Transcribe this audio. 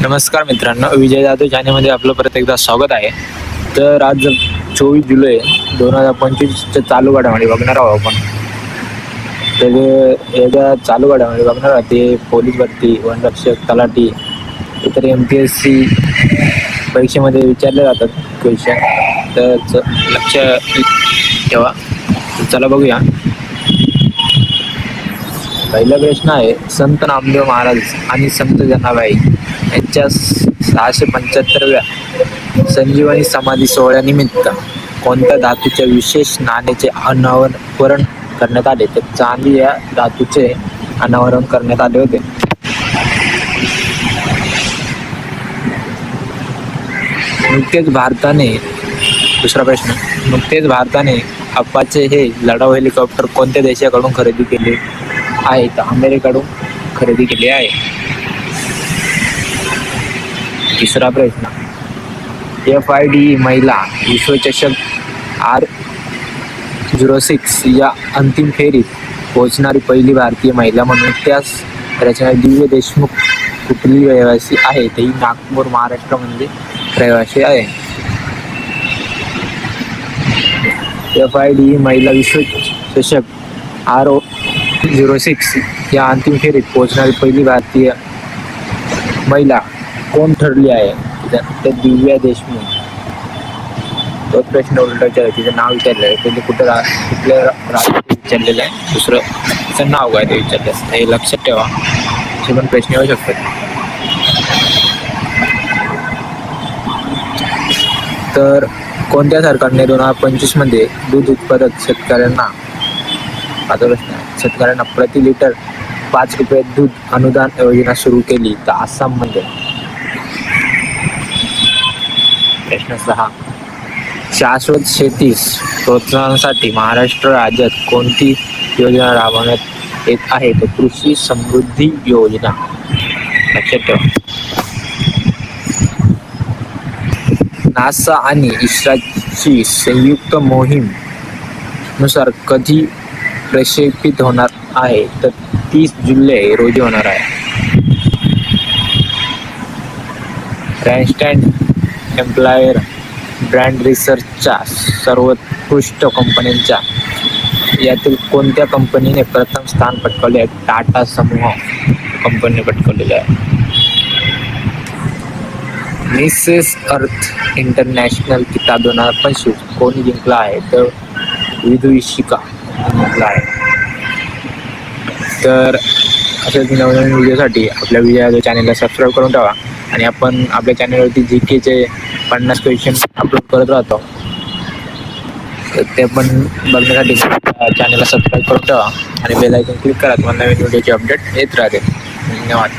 नमस्कार मित्रांनो, विजय जाधव चॅनलमध्ये आपलं परत एकदा स्वागत आहे. तर आज 24 जुलै 2025च्या चालू घडामोडी बघणार आहोत आपण. तर याच्या चालू घडामोडी बघणार आहोत ते पोलीस भरती, वनरक्षक, तलाठी, इतर MPSC परीक्षेमध्ये विचारले जातात क्वेश्चन. तर लक्ष ठेवा. चला बघूया. पहिला प्रश्न आहे, संत नामदेव महाराज आणि संत जनाबाई यांच्या 675व्या संजीवनी समाधी सोहळ्यानिमित्त कोणत्या धातूच्या विशेष नाण्याचे अनावरण करण्यात आले? तर चांदी या धातूचे अनावरण करण्यात आले होते. नुकतेच भारताने दुसरा प्रश्न, नुकतेच भारताने अपाचे हे लढाऊ हेलिकॉप्टर कोणत्या देशाकडून खरेदी केले आहे? तर अमेरिकेकडून खरेदी केली आहे. तिसरा प्रश्न, FIDE महिला विश्वचषक R06 या अंतिम फेरीत पोहोचणारी पहिली भारतीय महिला म्हणून त्यास रचना दिव्या देशमुख कुठली रहिवासी आहे? ही नागपूर, महाराष्ट्रामध्ये रहिवासी आहे. FIDE महिला विश्वचषक R06 या अंतिम फेरीत पोहोचणारी पहिली भारतीय महिला कोण ठरली आहे? तर दिव्या देशमुख. तो प्रश्न उलटा तिचं नाव विचारलं आहे, म्हणजे कुठल्या राज्यात विचारलेलं आहे, दुसरं तिचं नाव काय ते विचारलं. हे लक्षात ठेवा, असे पण प्रश्न येऊ शकतात. तर कोणत्या सरकारने 2025 मध्ये दूध उत्पादक शेतकऱ्यांना प्रति लिटर 5 रुपये दूध अनुदान योजना सुरू केली? तर आसाममध्ये. प्रश्न 6, शाश्वत शेतीस प्रोत्साहनासाठी महाराष्ट्र राज्यात कोणती योजना राबवण्यात येत आहे? तर कृषी समृद्धी योजना. लक्षात ठेवा. नासा आणि इस्रोची संयुक्त मोहीम नुसार कधी प्रक्षेपित होणार आहे? तर 30 जुलै रोजी होणार आहे. रँडस्टँड एम्प्लॉयर ब्रँड रिसर्चच्या सर्वोत्कृष्ट कंपन्यांच्या यातील कोणत्या कंपनीने प्रथम स्थान पटकावले आहे? टाटा समूह कंपनीने पटकावलेले आहे. मिसेस अर्थ इंटरनॅशनल किताब 2025 कोणी जिंकला आहे? तर विदुषिका जिंकला आहे. तर अशाच नवनवीन व्हिडिओसाठी आपल्या विजय चॅनलला सबस्क्राईब करून ठेवा. आणि आपण आपल्या चॅनलवरती GKचे 50 क्वेश्चन अपलोड करत राहतो, तर ते पण बघण्यासाठी चॅनलला सबस्क्राईब करून ठेवा आणि बेल आयकॉन क्लिक करा. तुम्हाला नवीन व्हिडिओची अपडेट येत राहते. धन्यवाद.